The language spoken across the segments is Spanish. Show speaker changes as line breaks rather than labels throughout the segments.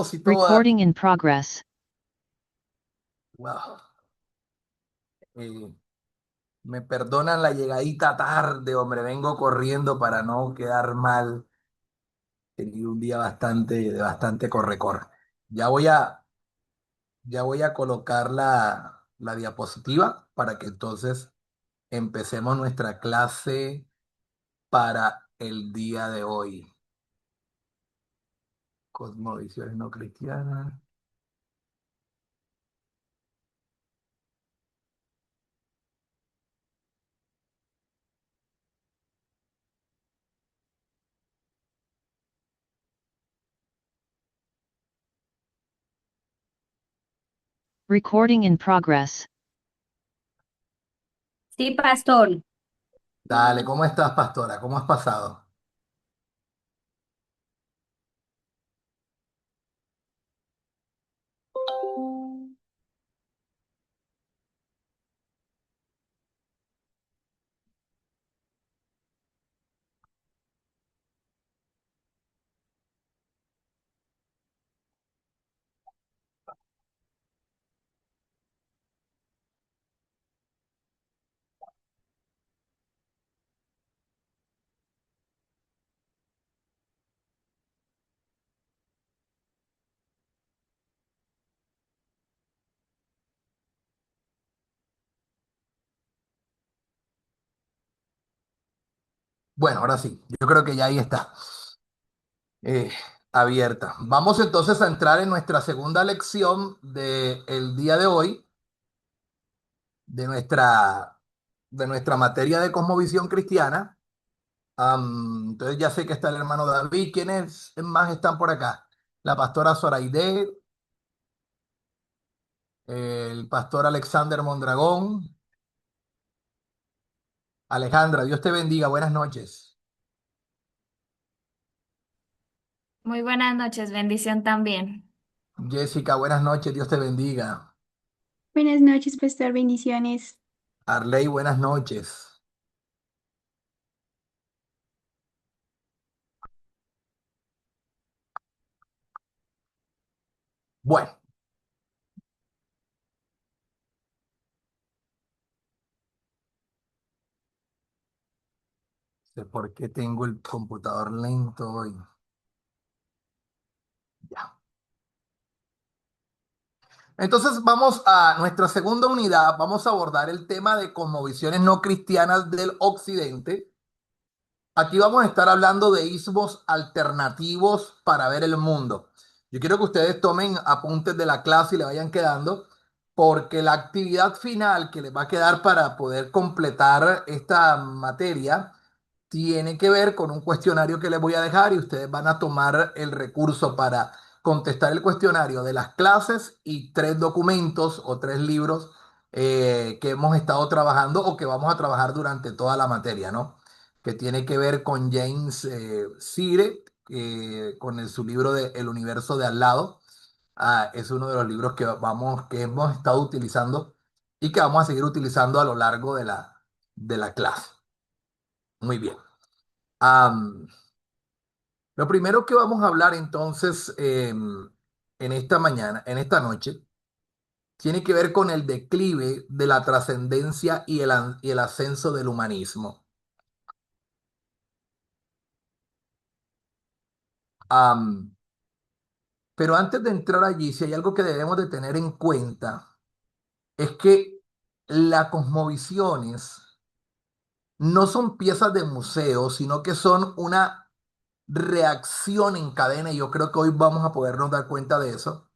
todos y todas.
Recording in progress.
Wow. Eh, Me perdonan la llegadita tarde, hombre. Vengo corriendo para no quedar mal. He tenido un día de bastante corre-corre. Ya voy a, ya voy a colocar la diapositiva para que entonces empecemos nuestra clase para el día de hoy. Cosmovisiones no cristianas.
Recording in progress.
Sí, pastor.
Dale, ¿cómo estás, pastora? ¿Cómo has pasado? Bueno, ahora sí, yo creo que ya ahí está, eh, abierta. Vamos entonces a entrar en nuestra segunda lección del día de hoy, de nuestra materia de cosmovisión cristiana. Entonces ya sé que está el hermano David. ¿Quiénes más están por acá? La pastora Zoraide, el pastor Alexander Mondragón. Alejandra, Dios te bendiga, buenas noches.
Muy buenas noches, bendición también.
Jessica, buenas noches, Dios te bendiga.
Buenas noches, pastor, bendiciones.
Arley, buenas noches. Bueno, sé por qué tengo el computador lento hoy. Ya. Entonces vamos a nuestra segunda unidad. Vamos a abordar el tema de cosmovisiones no cristianas del occidente. Aquí vamos a estar hablando de ismos alternativos para ver el mundo. Yo quiero que ustedes tomen apuntes de la clase y le vayan quedando, porque la actividad final que les va a quedar para poder completar esta materia tiene que ver con un cuestionario que les voy a dejar y ustedes van a tomar el recurso para contestar el cuestionario de las clases y tres documentos o tres libros que hemos estado trabajando o que vamos a trabajar durante toda la materia, ¿no? Que tiene que ver con James Sire, con su libro de El universo de al lado. Es uno de los libros que hemos estado utilizando y que vamos a seguir utilizando a lo largo de la clase. Muy bien. Am, lo primero que vamos a hablar entonces en esta mañana, en esta noche, tiene que ver con el declive de la trascendencia y el ascenso del humanismo. Am, pero antes de entrar allí, si hay algo que debemos de tener en cuenta, es que las cosmovisiones no son piezas de museo, sino que son una reacción en cadena, y yo creo que hoy vamos a podernos dar cuenta de eso.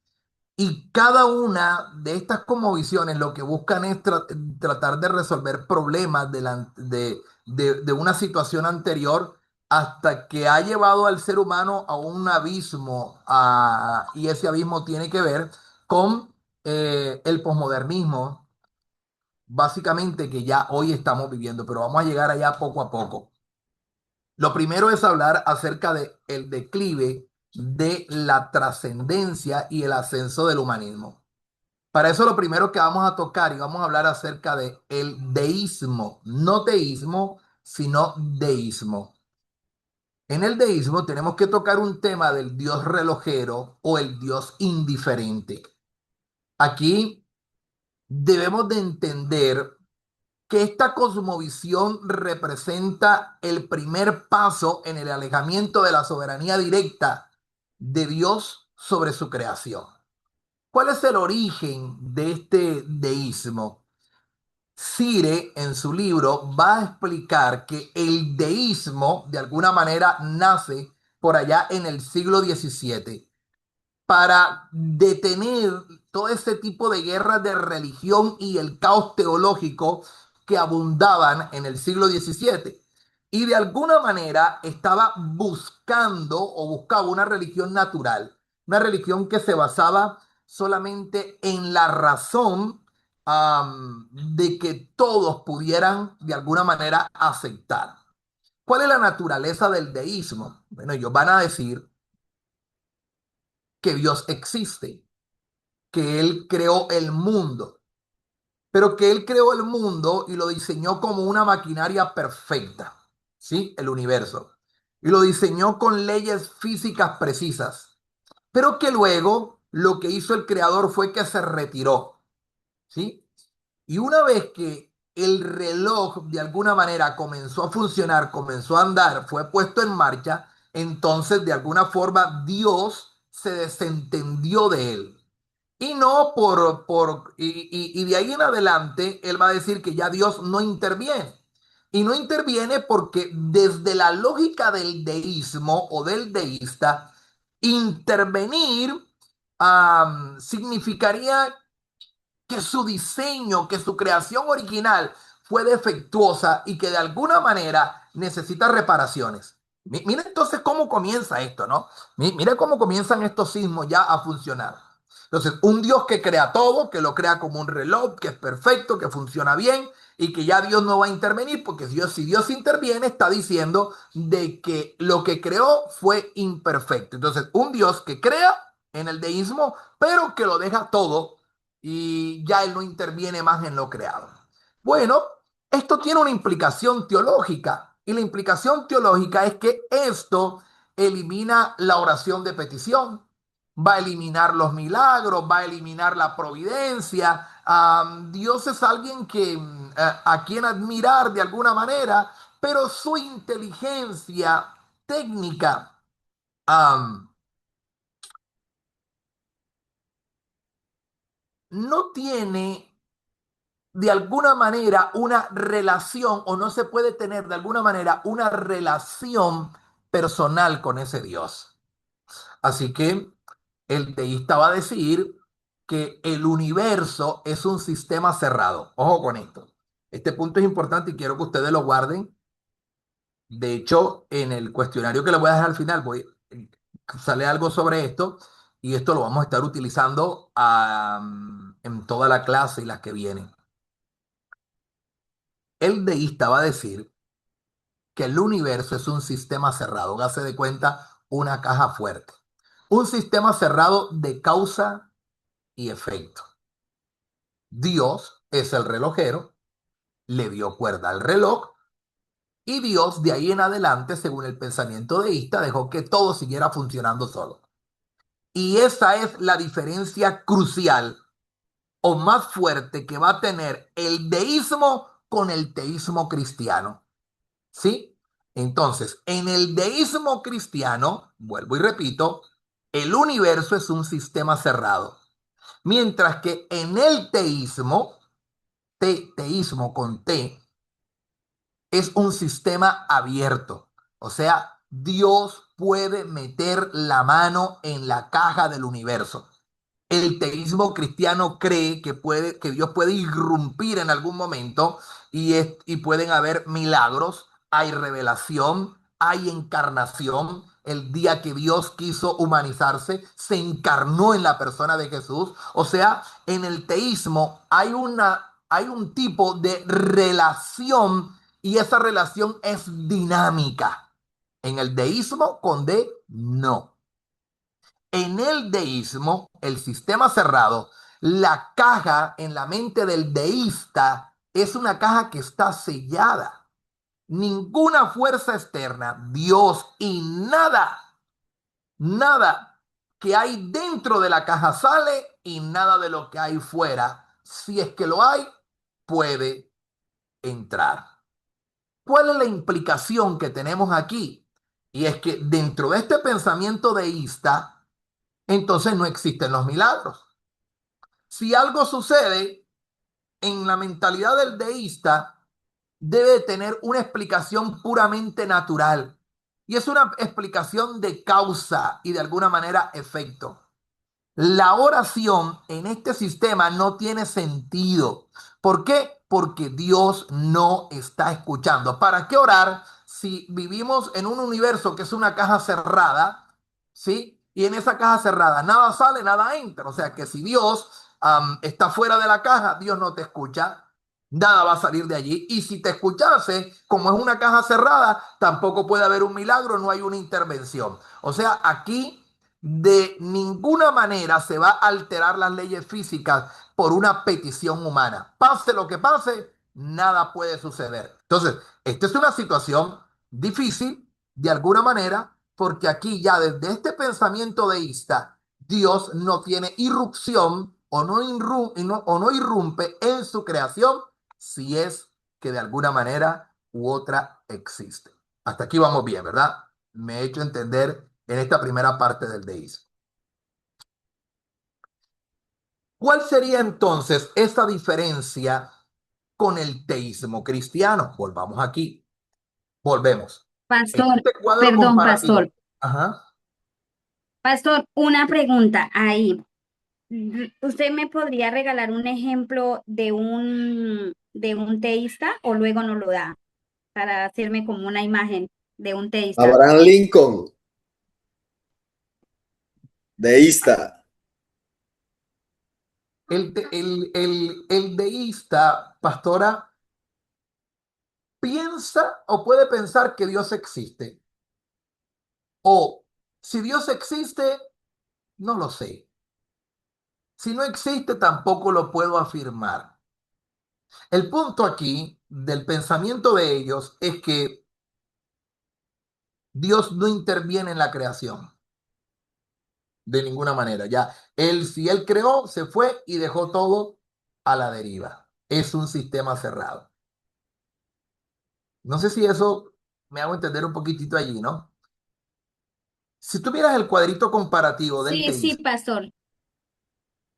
Y cada una de estas cosmovisiones lo que buscan es tratar de resolver problemas de una situación anterior hasta que ha llevado al ser humano a un abismo, y ese abismo tiene que ver con el posmodernismo, básicamente que ya hoy estamos viviendo, pero vamos a llegar allá poco a poco. Lo primero es hablar acerca de el declive de la trascendencia y el ascenso del humanismo. Para eso lo primero que vamos a tocar y vamos a hablar acerca de el deísmo, no teísmo, sino deísmo. En el deísmo tenemos que tocar un tema del Dios relojero o el Dios indiferente. Aquí debemos de entender que esta cosmovisión representa el primer paso en el alejamiento de la soberanía directa de Dios sobre su creación. ¿Cuál es el origen de este deísmo? Sire, en su libro, va a explicar que el deísmo, de alguna manera, nace por allá en el siglo XVII para detener todo ese tipo de guerras de religión y el caos teológico que abundaban en el siglo XVII. Y de alguna manera estaba buscando o buscaba una religión natural, una religión que se basaba solamente en la razón de que todos pudieran de alguna manera aceptar. ¿Cuál es la naturaleza del deísmo? Bueno, ellos van a decir que Dios existe, que Él creó el mundo, pero que Él creó el mundo y lo diseñó como una maquinaria perfecta, ¿sí? El universo. Y lo diseñó con leyes físicas precisas, pero que luego lo que hizo el creador fue que se retiró, ¿sí? Y una vez que el reloj de alguna manera comenzó a funcionar, comenzó a andar, fue puesto en marcha, entonces de alguna forma Dios se desentendió de él. Y no y de ahí en adelante, él va a decir que ya Dios no interviene. Y no interviene porque desde la lógica del deísmo o del deísta, intervenir significaría que su diseño, que su creación original fue defectuosa y que de alguna manera necesita reparaciones. Mira entonces cómo comienza esto, ¿no? Mira cómo comienzan estos sismos ya a funcionar. Entonces, un Dios que crea todo, que lo crea como un reloj, que es perfecto, que funciona bien y que ya Dios no va a intervenir, porque si Dios interviene, está diciendo de que lo que creó fue imperfecto. Entonces, un Dios que crea en el deísmo, pero que lo deja todo y ya él no interviene más en lo creado. Bueno, esto tiene una implicación teológica y la implicación teológica es que esto elimina la oración de petición, va a eliminar los milagros, va a eliminar la providencia. Dios es alguien que a quien admirar de alguna manera, pero su inteligencia técnica um, no tiene de alguna manera una relación o no se puede tener de alguna manera una relación personal con ese Dios. Así que el teísta va a decir que el universo es un sistema cerrado. Ojo con esto. Este punto es importante y quiero que ustedes lo guarden. De hecho, en el cuestionario que les voy a dejar al final, sale algo sobre esto y esto lo vamos a estar utilizando en toda la clase y las que vienen. El deísta va a decir que el universo es un sistema cerrado. Hágase de cuenta una caja fuerte. Un sistema cerrado de causa y efecto. Dios es el relojero, le dio cuerda al reloj y Dios de ahí en adelante, según el pensamiento deísta, dejó que todo siguiera funcionando solo. Y esa es la diferencia crucial o más fuerte que va a tener el deísmo con el teísmo cristiano. ¿Sí? Entonces, en el deísmo cristiano, vuelvo y repito, el universo es un sistema cerrado. Mientras que en el teísmo, teísmo con T, es un sistema abierto. O sea, Dios puede meter la mano en la caja del universo. El teísmo cristiano cree que Dios puede irrumpir en algún momento y pueden haber milagros, hay revelación, hay encarnación. El día que Dios quiso humanizarse, se encarnó en la persona de Jesús. O sea, en el teísmo hay un tipo de relación y esa relación es dinámica. En el deísmo con D, no. En el deísmo, el sistema cerrado, la caja en la mente del deísta es una caja que está sellada. Ninguna fuerza externa, Dios y nada que hay dentro de la caja sale y nada de lo que hay fuera, si es que lo hay, puede entrar. ¿Cuál es la implicación que tenemos aquí? Y es que dentro de este pensamiento deísta, entonces no existen los milagros. Si algo sucede en la mentalidad del deísta, debe tener una explicación puramente natural. Y es una explicación de causa y de alguna manera efecto. La oración en este sistema no tiene sentido. ¿Por qué? Porque Dios no está escuchando. ¿Para qué orar si vivimos en un universo que es una caja cerrada? ¿Sí? Y en esa caja cerrada nada sale, nada entra. O sea que si Dios está fuera de la caja, Dios no te escucha. Nada va a salir de allí. Y si te escuchase, como es una caja cerrada, tampoco puede haber un milagro, no hay una intervención. O sea, aquí de ninguna manera se va a alterar las leyes físicas por una petición humana. Pase lo que pase, nada puede suceder. Entonces, esta es una situación difícil de alguna manera, porque aquí ya desde este pensamiento deísta, Dios no tiene irrupción o no irrumpe en su creación si es que de alguna manera u otra existe. Hasta aquí vamos bien, ¿verdad? Me he hecho entender en esta primera parte del deísmo. ¿Cuál sería entonces esa diferencia con el teísmo cristiano? Volvamos aquí, volvemos. En
Pastor,
este cuadro
perdón, pastor.
comparativo, ajá,
Pastor, una pregunta ahí. ¿Usted me podría regalar un ejemplo de un teísta o luego no lo da para hacerme como una imagen de un teísta?
Abraham Lincoln, deísta.
el deísta, pastora, piensa o puede pensar que Dios existe. O si Dios existe, no lo sé. Si no existe, tampoco lo puedo afirmar. El punto aquí del pensamiento de ellos es que Dios no interviene en la creación de ninguna manera. Ya, si él creó, se fue y dejó todo a la deriva. Es un sistema cerrado. No sé si eso me hago entender un poquitito allí, ¿no? Si tú miras el cuadrito comparativo del
Sí, sí,
teísmo,
pastor.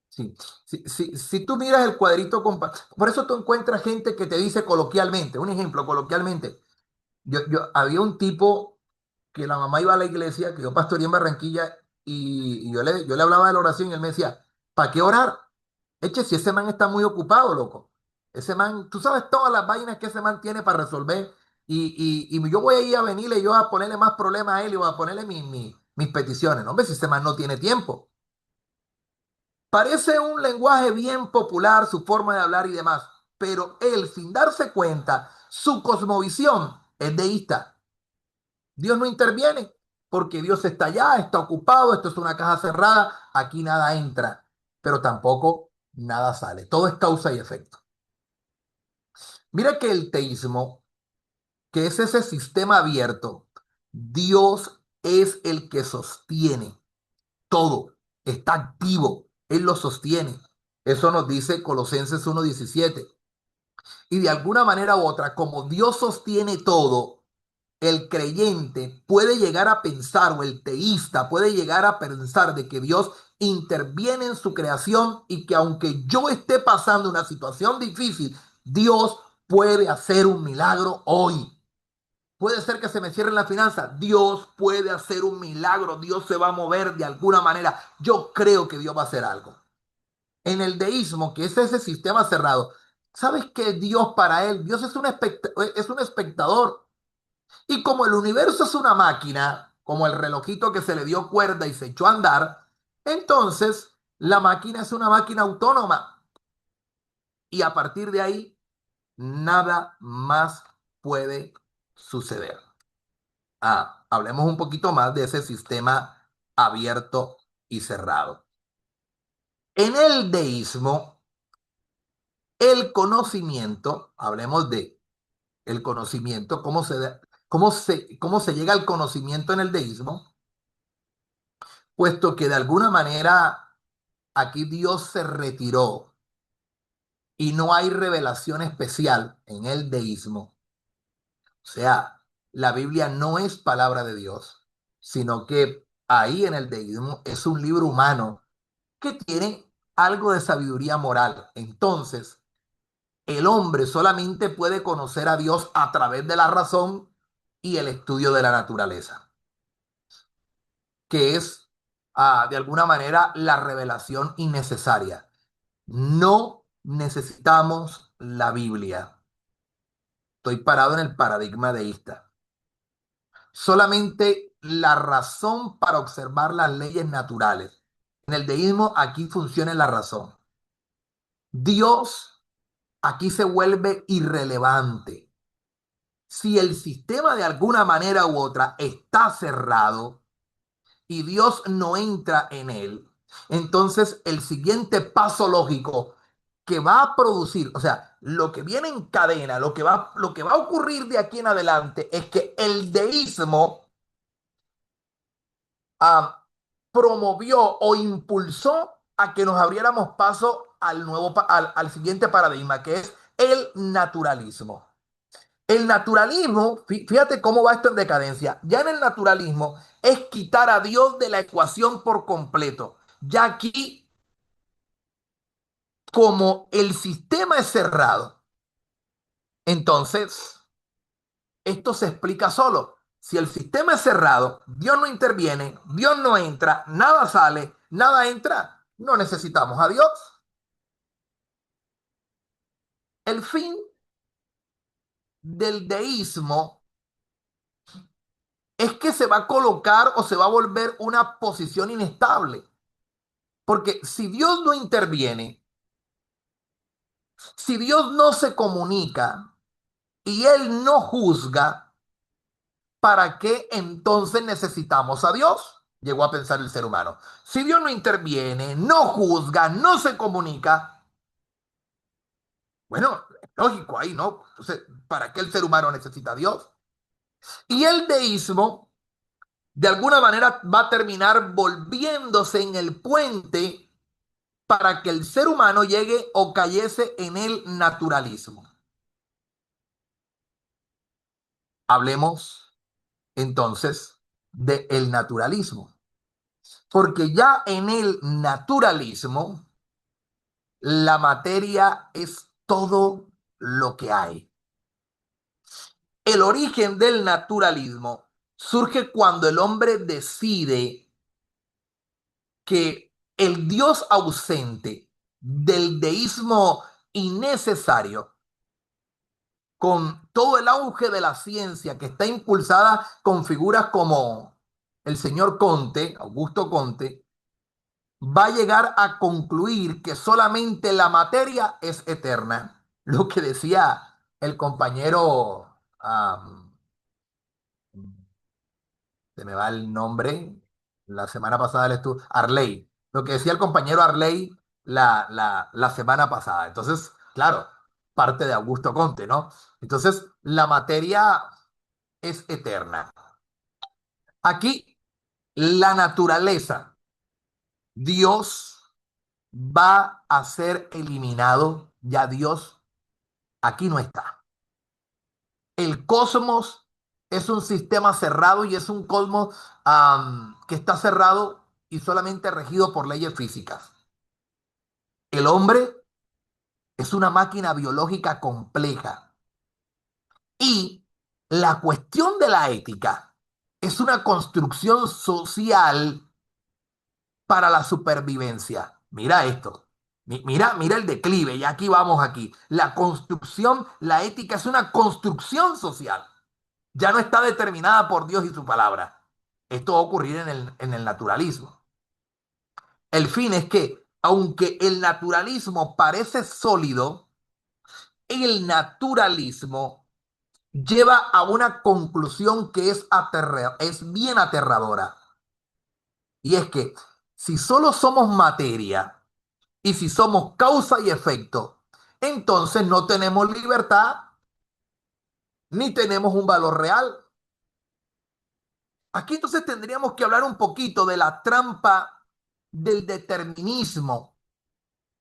sí, si tú miras el cuadrito comparativo, por eso tú encuentras gente que te dice coloquialmente, un ejemplo, coloquialmente, había un tipo que la mamá iba a la iglesia, que yo pastoreé en Barranquilla, y yo le hablaba de la oración y él me decía, ¿para qué orar? Eche, si ese man está muy ocupado, loco. Ese man, tú sabes todas las vainas que ese man tiene para resolver, y yo voy a ir a venirle yo a ponerle más problemas a él y voy a ponerle mis peticiones. No, hombre, si ese man no tiene tiempo. Parece un lenguaje bien popular, su forma de hablar y demás, pero él, sin darse cuenta, su cosmovisión es deísta. Dios no interviene porque Dios está allá, está ocupado, esto es una caja cerrada, aquí nada entra, pero tampoco nada sale. Todo es causa y efecto. Mira que el teísmo, que es ese sistema abierto, Dios es el que sostiene todo, está activo, Él lo sostiene. Eso nos dice Colosenses 1:17. Y de alguna manera u otra, como Dios sostiene todo, el creyente puede llegar a pensar, o el teísta puede llegar a pensar de que Dios interviene en su creación y que aunque yo esté pasando una situación difícil, Dios puede hacer un milagro hoy. Puede ser que se me cierren las finanzas. Dios puede hacer un milagro. Dios se va a mover de alguna manera. Yo creo que Dios va a hacer algo. En el deísmo, que es ese sistema cerrado, ¿sabes qué Dios para él? Dios es un espectador. Y como el universo es una máquina, como el relojito que se le dio cuerda y se echó a andar, entonces la máquina es una máquina autónoma. Y a partir de ahí, nada más puede suceder. Hablemos un poquito más de ese sistema abierto y cerrado. En el deísmo, el conocimiento, hablemos de el conocimiento, cómo se llega al conocimiento en el deísmo, puesto que de alguna manera aquí Dios se retiró y no hay revelación especial en el deísmo. O sea, la Biblia no es palabra de Dios, sino que ahí en el deísmo es un libro humano que tiene algo de sabiduría moral. Entonces, el hombre solamente puede conocer a Dios a través de la razón y el estudio de la naturaleza, que es de alguna manera la revelación innecesaria. No necesitamos la Biblia. Estoy parado en el paradigma deísta. Solamente la razón para observar las leyes naturales. En el deísmo aquí funciona la razón. Dios aquí se vuelve irrelevante. Si el sistema de alguna manera u otra está cerrado y Dios no entra en él, entonces el siguiente paso lógico que va a producir, o sea, lo que viene en cadena, lo que va a ocurrir de aquí en adelante es que el deísmo ah, promovió o impulsó a que nos abriéramos paso al siguiente paradigma, que es el naturalismo. El naturalismo, fíjate cómo va esto en decadencia. Ya en el naturalismo es quitar a Dios de la ecuación por completo. Ya aquí, como el sistema es cerrado, entonces esto se explica solo. Si el sistema es cerrado, Dios no interviene, Dios no entra, nada sale, nada entra, no necesitamos a Dios. El fin del deísmo es que se va a colocar o se va a volver una posición inestable. Porque si Dios no interviene, si Dios no se comunica y Él no juzga, ¿para qué entonces necesitamos a Dios? Llegó a pensar el ser humano. Si Dios no interviene, no juzga, no se comunica, bueno, es lógico ahí, ¿no? Entonces, ¿para qué el ser humano necesita a Dios? Y el deísmo, de alguna manera, va a terminar volviéndose en el puente para que el ser humano llegue o cayese en el naturalismo. Hablemos entonces del naturalismo, porque ya en el naturalismo la materia es todo lo que hay. El origen del naturalismo surge cuando el hombre decide que el Dios ausente del deísmo innecesario, con todo el auge de la ciencia que está impulsada con figuras como el señor Comte, Augusto Comte, va a llegar a concluir que solamente la materia es eterna. Lo que decía el compañero, se me va el nombre, la semana pasada le estuvo, Arley, lo que decía el compañero Arley la semana pasada. Entonces, claro, parte de Augusto Comte, ¿no? Entonces, la materia es eterna. Aquí, la naturaleza, Dios va a ser eliminado, ya Dios aquí no está. El cosmos es un sistema cerrado y es un cosmos que está cerrado y solamente regido por leyes físicas. El hombre es una máquina biológica compleja y la cuestión de la ética es una construcción social para la supervivencia. Mira esto. Mira el declive, y aquí vamos aquí. La construcción, la ética es una construcción social. Ya no está determinada por Dios y su palabra. Esto va a ocurrir en el naturalismo. El fin es que, aunque el naturalismo parece sólido, el naturalismo lleva a una conclusión que es bien aterradora. Y es que si solo somos materia y si somos causa y efecto, entonces no tenemos libertad. ni tenemos un valor real. Aquí entonces tendríamos que hablar un poquito de la trampa del determinismo,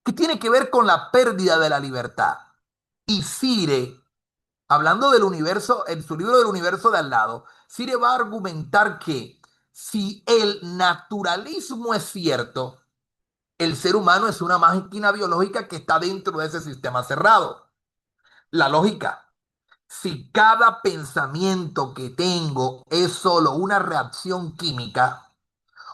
que tiene que ver con la pérdida de la libertad. Y Sire, hablando del universo, en su libro del universo de al lado, Sire va a argumentar que si el naturalismo es cierto, el ser humano es una máquina biológica que está dentro de ese sistema cerrado. La lógica, si cada pensamiento que tengo es solo una reacción química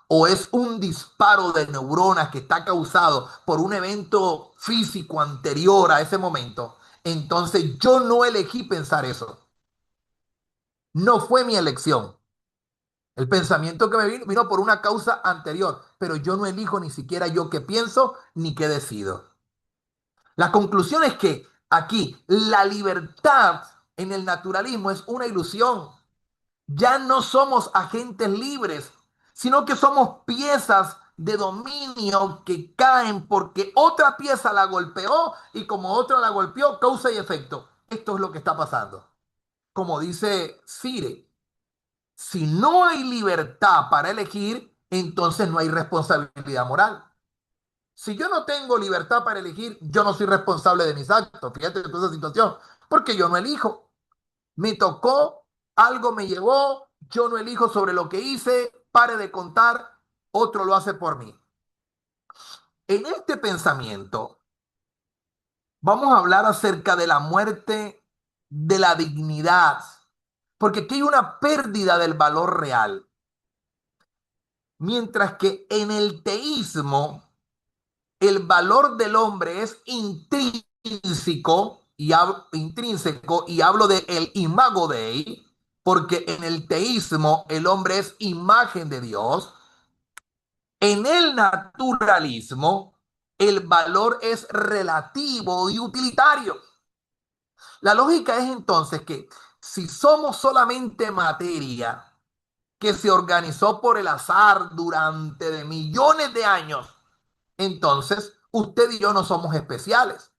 o es un disparo de neuronas que está causado por un evento físico anterior a ese momento, entonces yo no elegí pensar eso. No fue mi elección. El pensamiento que me vino por una causa anterior, pero yo no elijo ni siquiera yo qué pienso ni qué decido. La conclusión es que aquí la libertad en el naturalismo es una ilusión. Ya no somos agentes libres, sino que somos piezas de dominio que caen porque otra pieza la golpeó y como otra la golpeó, causa y efecto. Esto es lo que está pasando. Como dice Sire, si no hay libertad para elegir, entonces no hay responsabilidad moral. Si yo no tengo libertad para elegir, yo no soy responsable de mis actos. Fíjate toda esa situación, porque yo no elijo. Me tocó, algo me llevó, yo no elijo sobre lo que hice, pare de contar, otro lo hace por mí. En este pensamiento vamos a hablar acerca de la muerte de la dignidad, porque aquí hay una pérdida del valor real. Mientras que en el teísmo el valor del hombre es intrínseco y hablo de el imago Dei, porque en el teísmo el hombre es imagen de Dios. En el naturalismo el valor es relativo y utilitario. La lógica es entonces que si somos solamente materia que se organizó por el azar durante de millones de años, entonces usted y yo no somos especiales.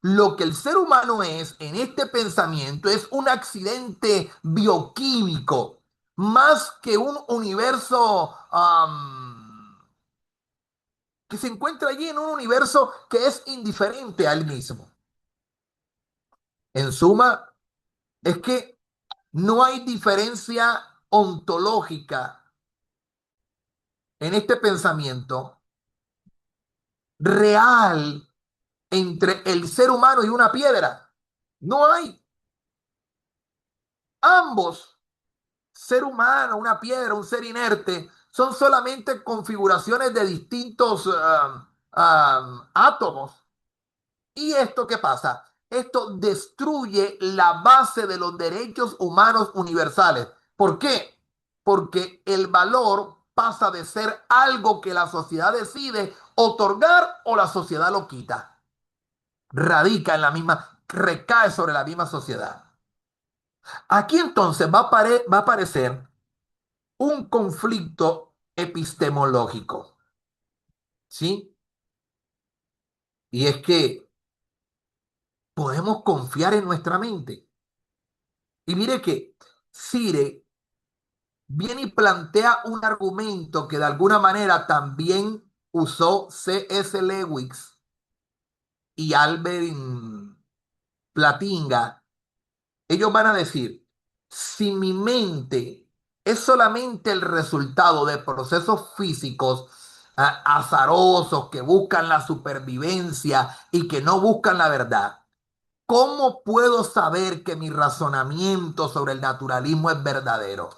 Lo que el ser humano es en este pensamiento es un accidente bioquímico, más que un universo que se encuentra allí en un universo que es indiferente a él mismo. En suma, es que no hay diferencia ontológica en este pensamiento real entre el ser humano y una piedra. No hay. Ambos, ser humano, una piedra, un ser inerte, son solamente configuraciones de distintos átomos. ¿Y esto qué pasa? Esto destruye la base de los derechos humanos universales. ¿Por qué? Porque el valor pasa de ser algo que la sociedad decide otorgar o la sociedad lo quita. Radica en la misma, recae sobre la misma sociedad. Aquí entonces va a aparecer un conflicto epistemológico, ¿sí? Y es que podemos confiar en nuestra mente. Y mire que Sire viene y plantea un argumento que de alguna manera también usó C.S. Lewis y Albert Platinga. Ellos van a decir, si mi mente es solamente el resultado de procesos físicos azarosos que buscan la supervivencia y que no buscan la verdad, ¿cómo puedo saber que mi razonamiento sobre el naturalismo es verdadero?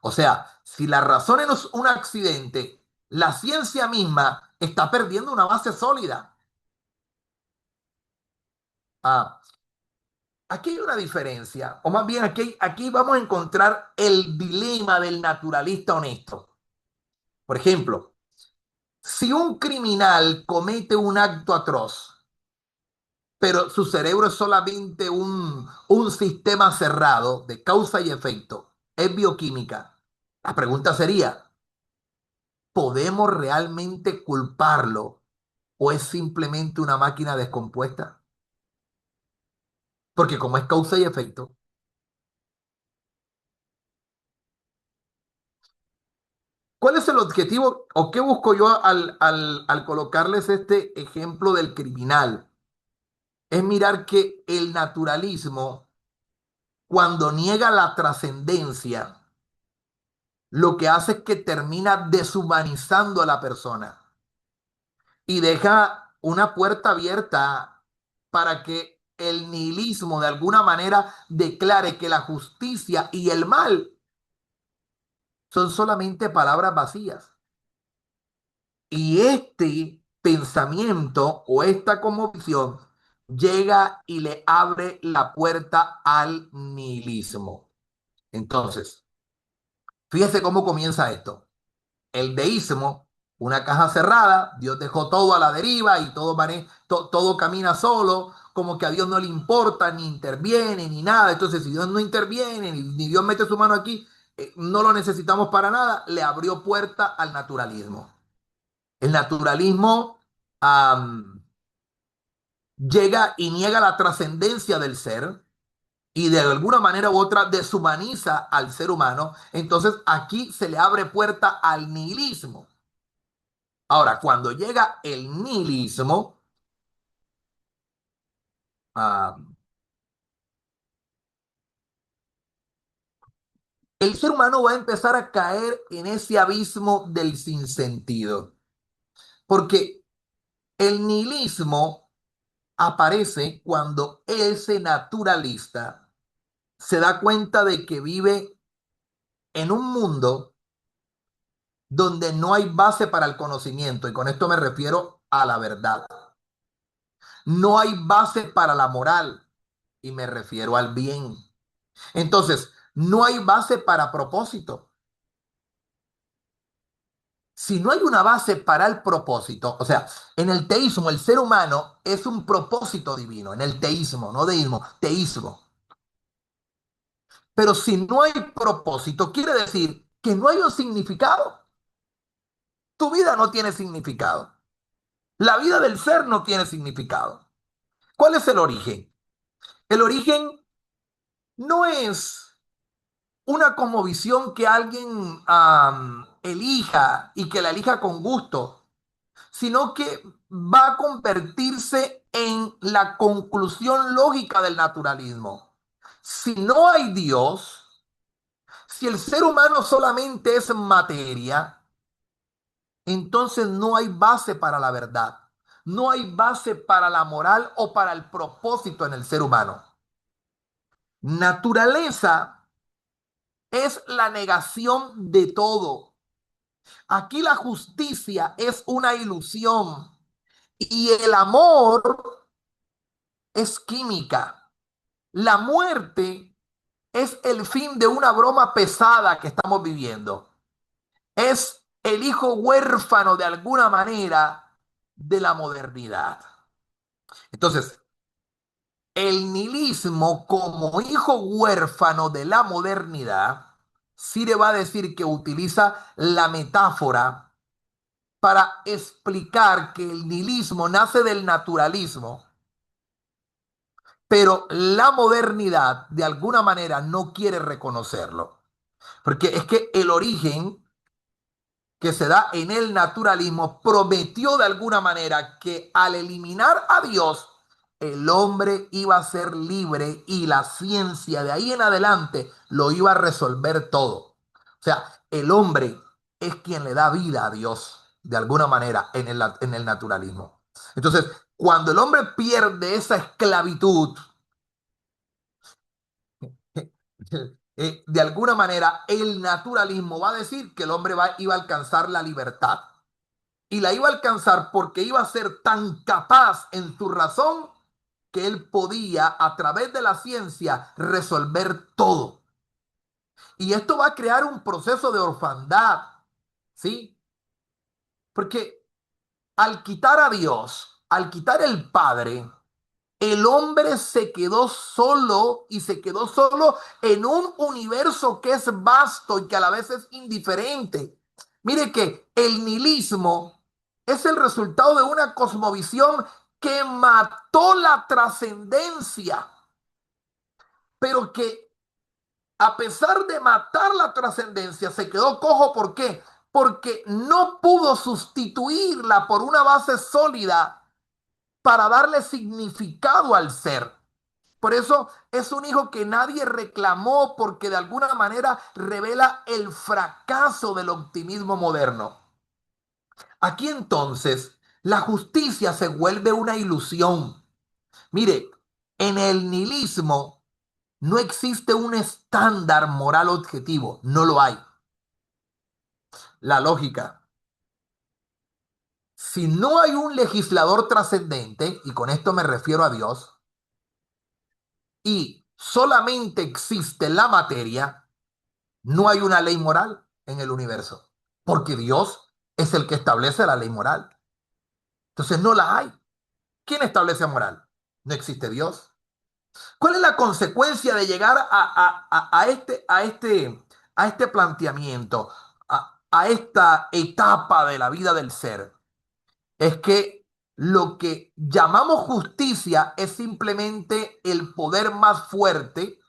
O sea, si la razón es un accidente, la ciencia misma está perdiendo una base sólida. Ah, aquí hay una diferencia, o más bien aquí vamos a encontrar el dilema del naturalista honesto. Por ejemplo, si un criminal comete un acto atroz, pero su cerebro es solamente un sistema cerrado de causa y efecto, es bioquímica, la pregunta sería, ¿podemos realmente culparlo o es simplemente una máquina descompuesta? porque como es causa y efecto, ¿cuál es el objetivo o qué busco yo al colocarles este ejemplo del criminal? Es mirar que el naturalismo, cuando niega la trascendencia, lo que hace es que termina deshumanizando a la persona y deja una puerta abierta para que el nihilismo de alguna manera declare que la justicia y el mal son solamente palabras vacías. Y este pensamiento o esta conmovisión llega y le abre la puerta al nihilismo. Entonces, fíjese cómo comienza esto. El deísmo, una caja cerrada, Dios dejó todo a la deriva y todo camina solo, como que a Dios no le importa, ni interviene, ni nada. Entonces, si Dios no interviene, ni Dios mete su mano aquí, no lo necesitamos para nada, le abrió puerta al naturalismo. El naturalismo llega y niega la trascendencia del ser y de alguna manera u otra deshumaniza al ser humano. Entonces aquí se le abre puerta al nihilismo. Ahora, cuando llega el nihilismo, am, el ser humano va a empezar a caer en ese abismo del sinsentido. Porque el nihilismo aparece cuando ese naturalista se da cuenta de que vive en un mundo donde no hay base para el conocimiento, y con esto me refiero a la verdad. No hay base para la moral, y me refiero al bien. Entonces, no hay base para propósito. Si no hay una base para el propósito, o sea, en el teísmo el ser humano es un propósito divino, en el teísmo, no deísmo, teísmo. Pero si no hay propósito, quiere decir que no hay un significado. Tu vida no tiene significado. La vida del ser no tiene significado. ¿Cuál es el origen? El origen no es una cosmovisión que alguien elija y que la elija con gusto, sino que va a convertirse en la conclusión lógica del naturalismo. Si no hay Dios, si el ser humano solamente es materia, entonces no hay base para la verdad, no hay base para la moral o para el propósito en el ser humano. Naturaleza es la negación de todo. Aquí la justicia es una ilusión y el amor es química. La muerte es el fin de una broma pesada que estamos viviendo. Es el hijo huérfano de alguna manera de la modernidad. Entonces, el nihilismo como hijo huérfano de la modernidad, sí le va a decir que utiliza la metáfora para explicar que el nihilismo nace del naturalismo, pero la modernidad de alguna manera no quiere reconocerlo. Porque es que el origen que se da en el naturalismo prometió de alguna manera que al eliminar a Dios, el hombre iba a ser libre y la ciencia de ahí en adelante lo iba a resolver todo. O sea, el hombre es quien le da vida a Dios de alguna manera en el naturalismo. Entonces, cuando el hombre pierde esa esclavitud, de alguna manera el naturalismo va a decir que el hombre iba a alcanzar la libertad. Y la iba a alcanzar porque iba a ser tan capaz en su razón que él podía, a través de la ciencia, resolver todo. Y esto va a crear un proceso de orfandad, ¿sí? Porque al quitar a Dios, al quitar el Padre, el hombre se quedó solo y se quedó solo en un universo que es vasto y que a la vez es indiferente. Mire que el nihilismo es el resultado de una cosmovisión que mató la trascendencia. pero que a pesar de matar la trascendencia, se quedó cojo. ¿Por qué? Porque no pudo sustituirla por una base sólida para darle significado al ser. Por eso es un hijo que nadie reclamó, porque de alguna manera revela el fracaso del optimismo moderno. Aquí entonces la justicia se vuelve una ilusión. Mire, en el nihilismo no existe un estándar moral objetivo, no lo hay. La lógica. Si no hay un legislador trascendente, y con esto me refiero a Dios, y solamente existe la materia, no hay una ley moral en el universo, porque Dios es el que establece la ley moral. Entonces no la hay. ¿Quién establece moral? No existe Dios. ¿Cuál es la consecuencia de llegar a este planteamiento, a esta etapa de la vida del ser? Es que lo que llamamos justicia es simplemente el poder más fuerte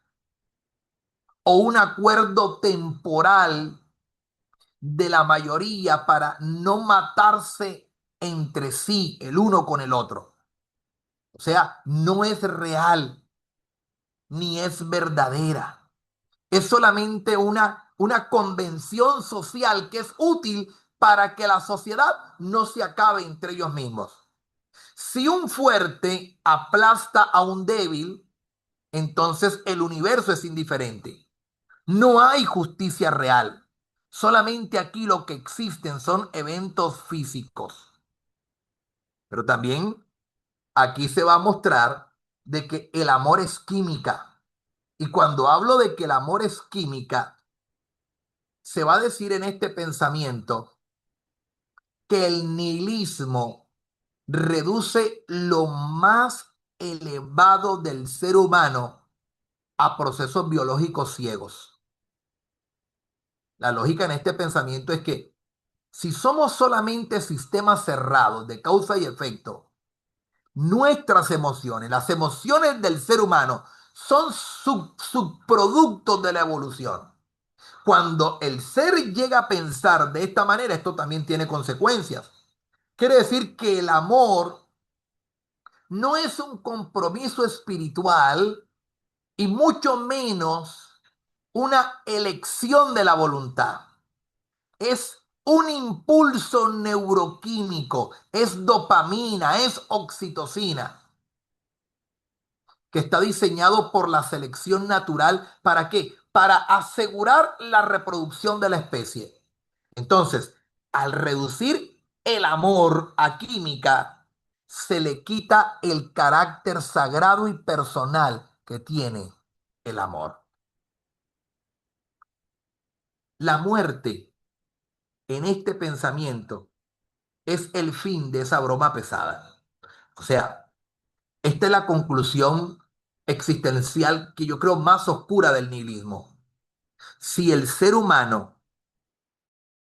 o un acuerdo temporal de la mayoría para no matarse entre sí el uno con el otro. O sea, no es real ni es verdadera. Es solamente una convención social que es útil para que la sociedad no se acabe entre ellos mismos. Si un fuerte aplasta a un débil, entonces el universo es indiferente. No hay justicia real. Solamente aquí lo que existen son eventos físicos. Pero también aquí se va a mostrar de que el amor es química. Y cuando hablo de que el amor es química, se va a decir en este pensamiento que el nihilismo reduce lo más elevado del ser humano a procesos biológicos ciegos. La lógica en este pensamiento es que si somos solamente sistemas cerrados de causa y efecto, nuestras emociones, las emociones del ser humano, son subproductos de la evolución. Cuando el ser llega a pensar de esta manera, esto también tiene consecuencias. Quiere decir que el amor no es un compromiso espiritual y mucho menos una elección de la voluntad. Es un impulso neuroquímico, es dopamina, es oxitocina, que está diseñado por la selección natural. ¿Para qué? Para asegurar la reproducción de la especie. Entonces, al reducir el amor a química, se le quita el carácter sagrado y personal que tiene el amor. La muerte en este pensamiento es el fin de esa broma pesada. O sea, esta es la conclusión existencial que yo creo más oscura del nihilismo. Si el ser humano